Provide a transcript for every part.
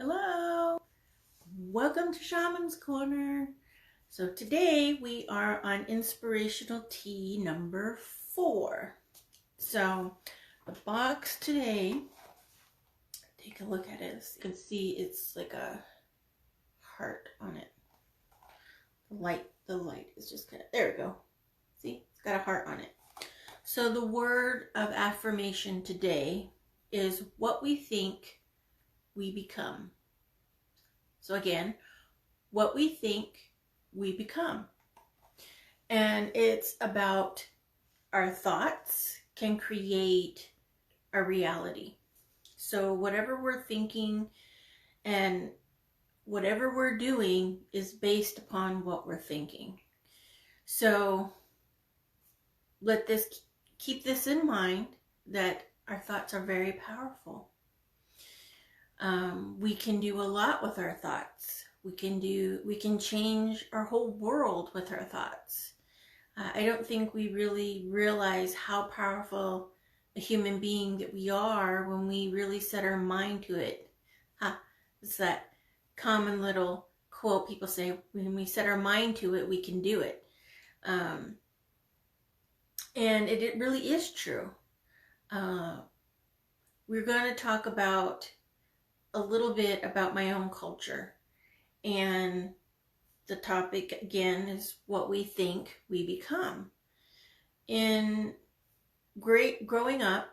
Hello, welcome to Shaman's Corner. So today we are on Inspirational Tea number 4. So the box today, take a look at it. As you can see, it's like a heart on it. The light is just kind of, there we go. See, it's got a heart on it. So the word of affirmation today is what we think we become. So again, what we think we become. And it's about our thoughts can create a reality. So whatever we're thinking and whatever we're doing is based upon what we're thinking. So keep this in mind, that our thoughts are very powerful. We can do a lot with our thoughts. We can change our whole world with our thoughts. I don't think we really realize how powerful a human being that we are when we really set our mind to it. It's that common little quote people say, when we set our mind to it, we can do it. And it really is true. We're going to talk about a little bit about my own culture, and the topic again is what we think we become. In growing up,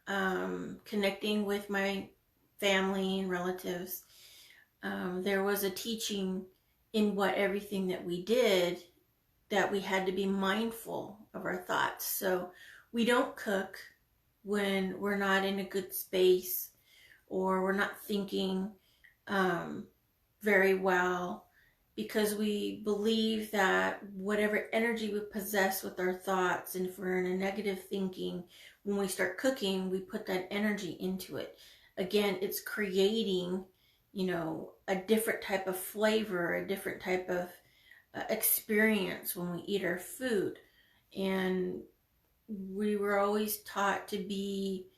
connecting with my family and relatives, there was a teaching in everything that we did, that we had to be mindful of our thoughts. So we don't cook when we're not in a good space, or we're not thinking very well, because we believe that whatever energy we possess with our thoughts, and if we're in a negative thinking, when we start cooking, we put that energy into it. Again, it's creating, a different type of flavor, a different type of experience when we eat our food. And we were always taught to be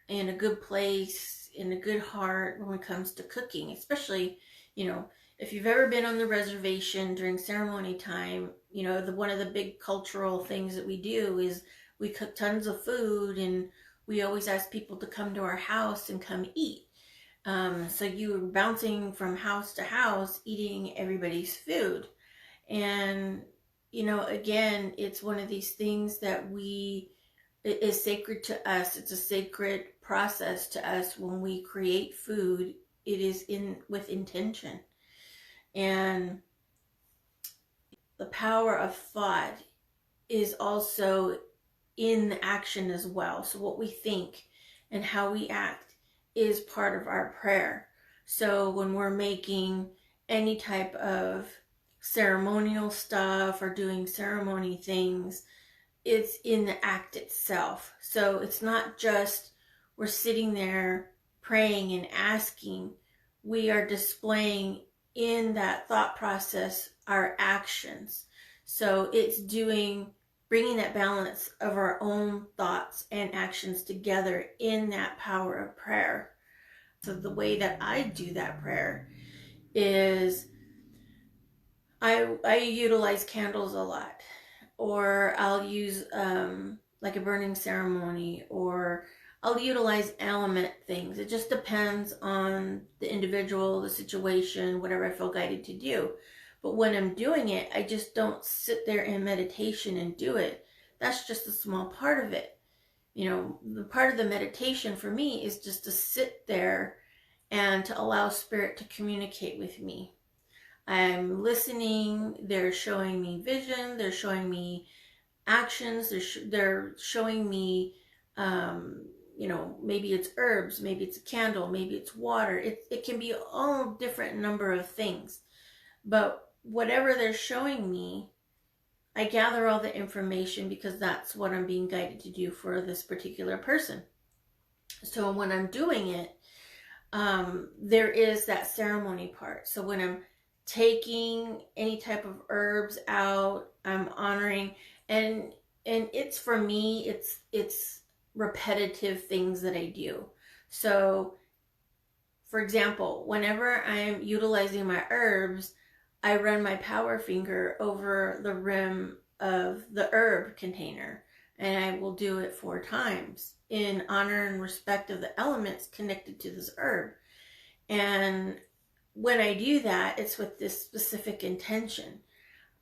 in a good place, in a good heart when it comes to cooking, especially, if you've ever been on the reservation during ceremony time, one of the big cultural things that we do is we cook tons of food, and we always ask people to come to our house and come eat. So you're bouncing from house to house eating everybody's food. And, again, it's one of these things that it is sacred to us. It's a sacred process to us. When we create food, it is with intention. And the power of thought is also in the action as well. So what we think and how we act is part of our prayer. So when we're making any type of ceremonial stuff or doing ceremony things, it's in the act itself. So it's not just we're sitting there praying and asking. We are displaying in that thought process our actions. So it's bringing that balance of our own thoughts and actions together in that power of prayer. So the way that I do that prayer is I utilize candles a lot, or I'll use like a burning ceremony, or I'll utilize element things. It just depends on the individual, the situation, whatever I feel guided to do. But when I'm doing it, I just don't sit there in meditation and do it. That's just a small part of it. The part of the meditation for me is just to sit there and to allow spirit to communicate with me. I'm listening. They're showing me vision. They're showing me actions. They're showing me, maybe it's herbs, maybe it's a candle, maybe it's water. It can be all different number of things. But whatever they're showing me, I gather all the information, because that's what I'm being guided to do for this particular person. So when I'm doing it, there is that ceremony part. So when I'm taking any type of herbs out, I'm honoring, and it's, for me, it's repetitive things that I do. So For example, whenever I'm utilizing my herbs, I run my power finger over the rim of the herb container, and I will do it 4 times in honor and respect of the elements connected to this herb. And when I do that, it's with this specific intention.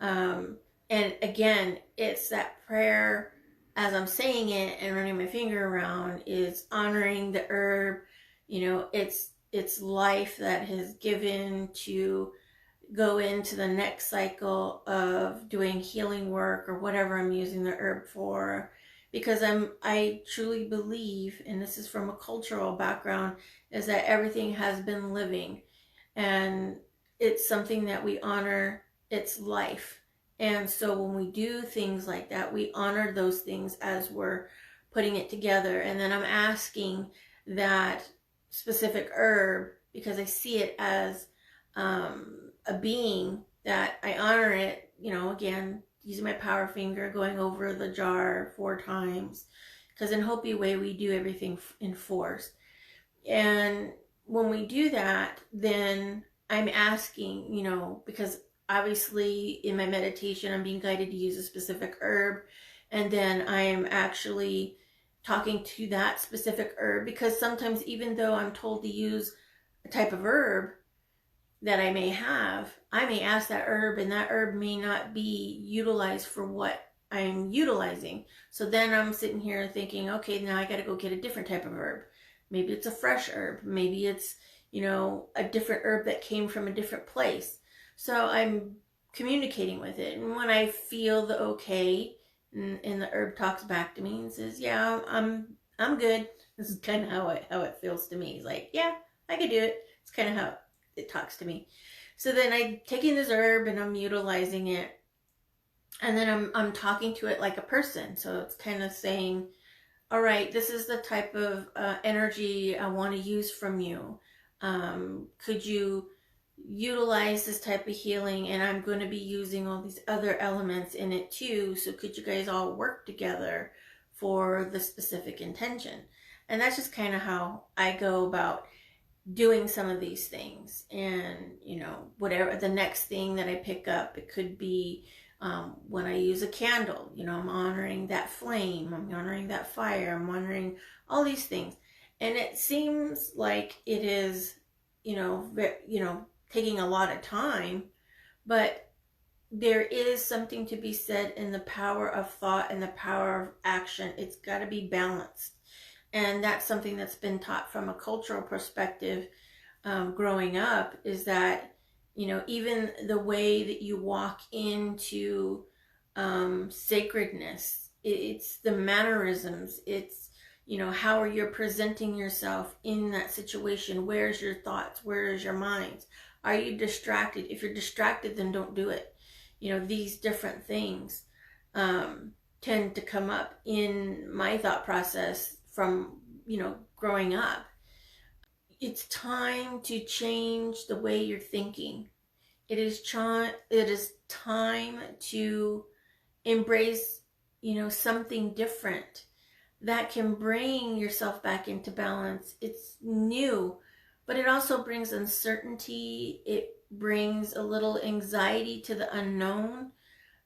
And again, it's that prayer as I'm saying it and running my finger around is honoring the herb. It's life that has given to go into the next cycle of doing healing work or whatever I'm using the herb for. Because I truly believe, and this is from a cultural background, is that everything has been living, and it's something that we honor its life. And so when we do things like that, we honor those things as we're putting it together. And then I'm asking that specific herb, because I see it as a being, that I honor it, again, using my power finger, going over the jar 4 times. Because in Hopi way, we do everything in force. And when we do that, then I'm asking, because obviously in my meditation, I'm being guided to use a specific herb. And then I am actually talking to that specific herb, because sometimes even though I'm told to use a type of herb that I may have, I may ask that herb and that herb may not be utilized for what I'm utilizing. So then I'm sitting here thinking, okay, now I got to go get a different type of herb. Maybe it's a fresh herb. Maybe it's, a different herb that came from a different place. So I'm communicating with it. And when I feel the okay, and the herb talks back to me and says, yeah, I'm good. This is kind of how it feels to me. It's like, yeah, I could do it. It's kind of how it talks to me. So then I'm taking this herb and I'm utilizing it. And then I'm talking to it like a person. So it's kind of saying, all right, this is the type of energy I want to use from you. Could you utilize this type of healing? And I'm going to be using all these other elements in it too. So could you guys all work together for the specific intention? And that's just kind of how I go about doing some of these things. And, whatever the next thing that I pick up, it could be when I use a candle, I'm honoring that flame, I'm honoring that fire, I'm honoring all these things. And it seems like it is, taking a lot of time, but there is something to be said in the power of thought and the power of action. It's got to be balanced. And that's something that's been taught from a cultural perspective growing up, is that, even the way that you walk into sacredness, it's the mannerisms, it's, how are you presenting yourself in that situation? Where's your thoughts? Where is your minds? Are you distracted? If you're distracted, then don't do it. These different things tend to come up in my thought process from, growing up. It's time to change the way you're thinking. It is time to embrace, something different that can bring yourself back into balance. It's new, but it also brings uncertainty. It brings a little anxiety to the unknown.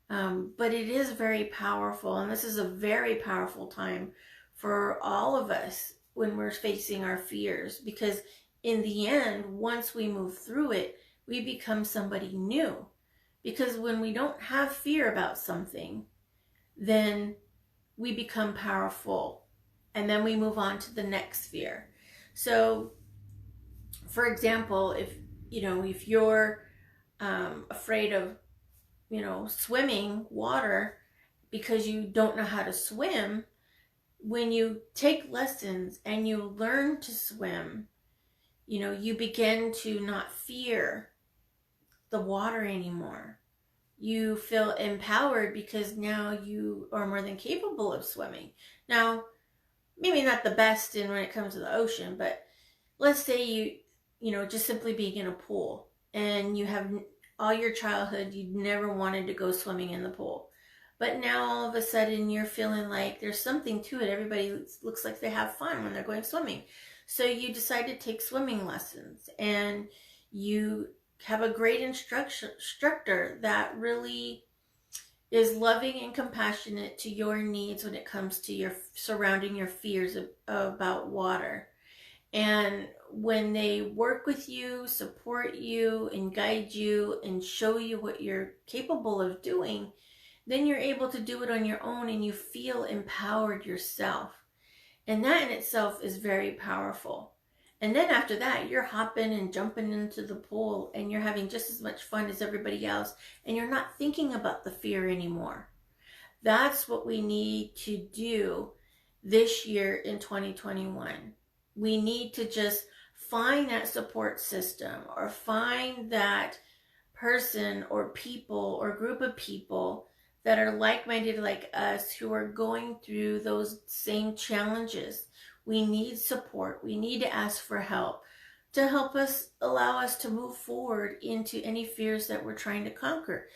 But it is very powerful, and this is a very powerful time for all of us when we're facing our fears, because in the end, once we move through it, we become somebody new. Because when we don't have fear about something, then we become powerful, and then we move on to the next fear. So, for example, if you're afraid of swimming water because you don't know how to swim, when you take lessons and you learn to swim, you begin to not fear the water anymore. You feel empowered because now you are more than capable of swimming. Now, maybe not the best when it comes to the ocean, but let's say just simply being in a pool, and you have all your childhood, you never wanted to go swimming in the pool. But now all of a sudden you're feeling like there's something to it. Everybody looks like they have fun when they're going swimming. So you decide to take swimming lessons, and you have a great instructor that really is loving and compassionate to your needs when it comes to your surrounding your fears about water. And when they work with you, support you, and guide you, and show you what you're capable of doing, then you're able to do it on your own and you feel empowered yourself. And that in itself is very powerful. And then after that, you're hopping and jumping into the pool and you're having just as much fun as everybody else. And you're not thinking about the fear anymore. That's what we need to do this year in 2021. We need to just find that support system, or find that person or people or group of people that are like-minded like us, who are going through those same challenges. We need support. We need to ask for help to help us, allow us to move forward into any fears that we're trying to conquer.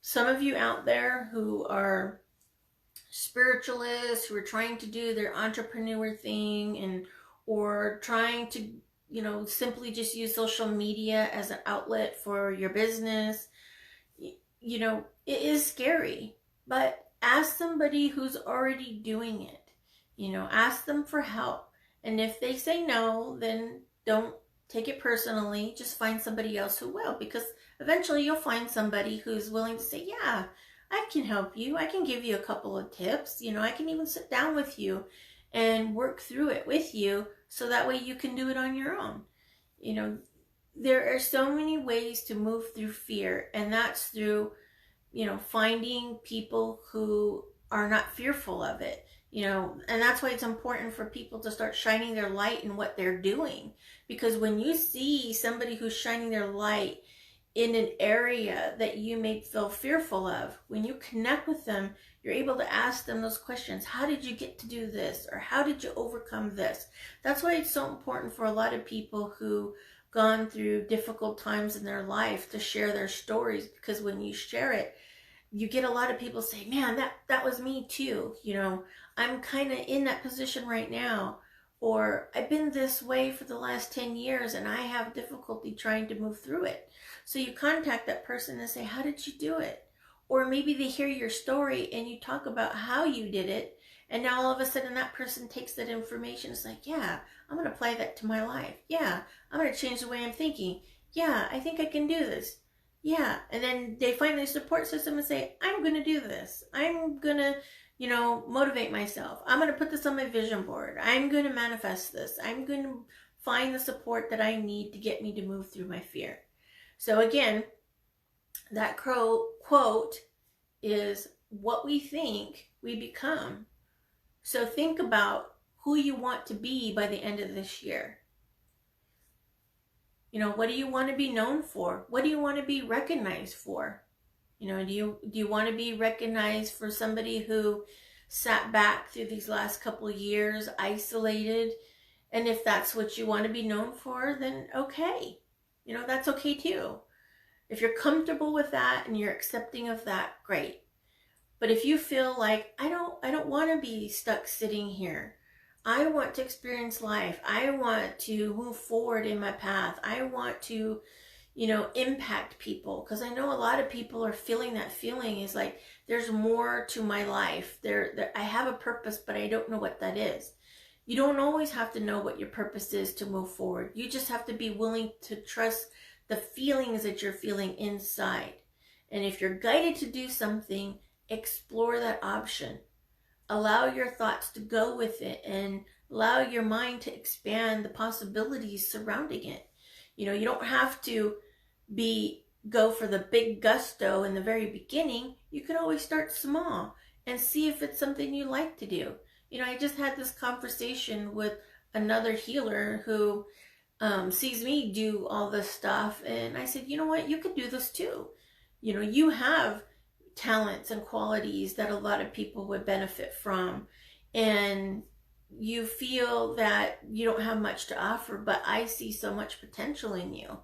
Some of you out there who are spiritualists, who are trying to do their entrepreneur thing, and or trying to, simply just use social media as an outlet for your business, it is scary. But ask somebody who's already doing it. Ask them for help. And if they say no, then don't take it personally. Just find somebody else who will, because eventually you'll find somebody who's willing to say, yeah, I can help you. I can give you a couple of tips. I can even sit down with you and work through it with you, so that way you can do it on your own. There are so many ways to move through fear, and that's through, finding people who are not fearful of it. And that's why it's important for people to start shining their light in what they're doing. Because when you see somebody who's shining their light in an area that you may feel fearful of, when you connect with them, you're able to ask them those questions. How did you get to do this? Or how did you overcome this? That's why it's so important for a lot of people who gone through difficult times in their life to share their stories, because when you share it, you get a lot of people say, man, that was me too. I'm kind of in that position right now, or I've been this way for the last 10 years and I have difficulty trying to move through it. So you contact that person and say, how did you do it? Or maybe they hear your story and you talk about how you did it, and now all of a sudden that person takes that information. It's like, yeah, I'm going to apply that to my life. Yeah, I'm going to change the way I'm thinking. Yeah, I think I can do this. Yeah. And then they find their support system and say, I'm going to do this. I'm going to, motivate myself. I'm going to put this on my vision board. I'm going to manifest this. I'm going to find the support that I need to get me to move through my fear. So again, that quote is, what we think, we become. So think about who you want to be by the end of this year. What do you want to be known for? What do you want to be recognized for? Do you want to be recognized for somebody who sat back through these last couple of years, isolated? And if that's what you want to be known for, then okay. That's okay too. If you're comfortable with that and you're accepting of that, great. But if you feel like, I don't want to be stuck sitting here. I want to experience life. I want to move forward in my path. I want to, impact people. Because I know a lot of people are feeling that feeling, is like, there's more to my life. I have a purpose, but I don't know what that is. You don't always have to know what your purpose is to move forward. You just have to be willing to trust the feelings that you're feeling inside. And if you're guided to do something, explore that option. Allow your thoughts to go with it, and allow your mind to expand the possibilities surrounding it. You don't have to go for the big gusto in the very beginning. You can always start small and see if it's something you like to do. I just had this conversation with another healer who sees me do all this stuff, and I said, you know what, you could do this too. You have talents and qualities that a lot of people would benefit from, and you feel that you don't have much to offer, but I see so much potential in you.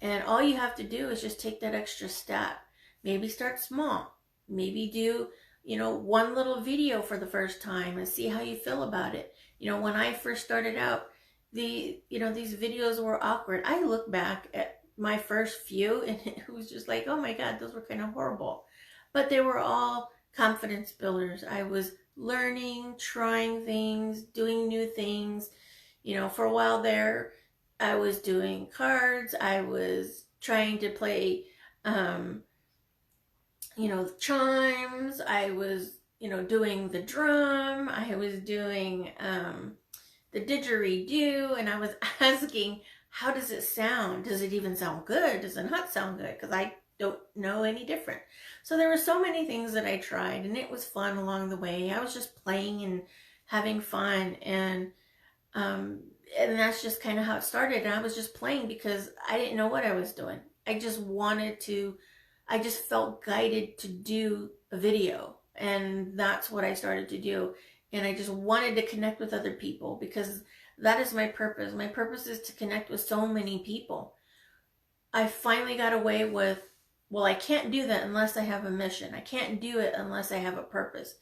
And all you have to do is just take that extra step. Maybe start small. Maybe do, one little video for the first time and see how you feel about it. When I first started out, these videos were awkward. I look back at my first few and it was just like, oh my God, those were kind of horrible. But they were all confidence builders. I was learning, trying things, doing new things. For a while there, I was doing cards. I was trying to play, chimes. I was, doing the drum. I was doing, the didgeridoo, and I was asking, how does it sound? Does it even sound good? Does it not sound good? Because I don't know any different. So there were so many things that I tried, and it was fun along the way. I was just playing and having fun, and that's just kind of how it started. And I was just playing because I didn't know what I was doing. I just felt guided to do a video, and that's what I started to do. And I just wanted to connect with other people because that is my purpose. My purpose is to connect with so many people. I finally got away with, well, I can't do that unless I have a mission. I can't do it unless I have a purpose.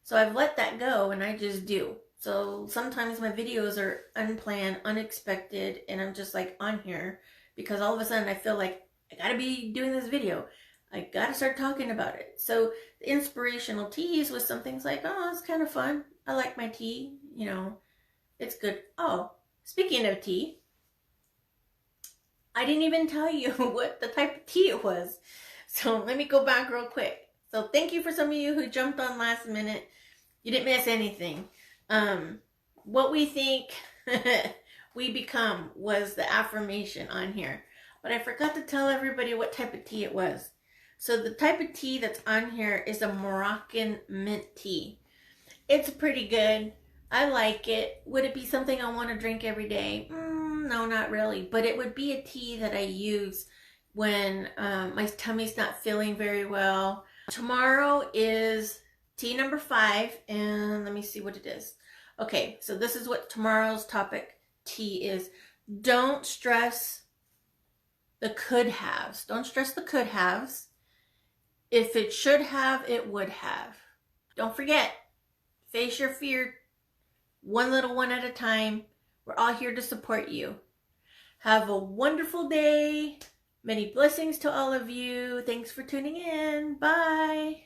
So I've let that go and I just do. So sometimes my videos are unplanned, unexpected, and I'm just like on here because all of a sudden I feel like I gotta be doing this video. I gotta start talking about it. So the inspirational teas was some things like, oh, it's kind of fun. I like my tea, it's good. Oh, speaking of tea, I didn't even tell you what the type of tea it was. So let me go back real quick. So thank you for some of you who jumped on last minute. You didn't miss anything. What we think we become was the affirmation on here. But I forgot to tell everybody what type of tea it was. So the type of tea that's on here is a Moroccan mint tea. It's pretty good. I like it. Would it be something I want to drink every day? No, not really. But it would be a tea that I use when my tummy's not feeling very well. Tomorrow is tea number 5, and let me see what it is. Okay, so this is what tomorrow's topic tea is. Don't stress the could haves. Don't stress the could haves. If it should have, it would have. Don't forget, face your fear one little one at a time. We're all here to support you. Have a wonderful day. Many blessings to all of you. Thanks for tuning in. Bye.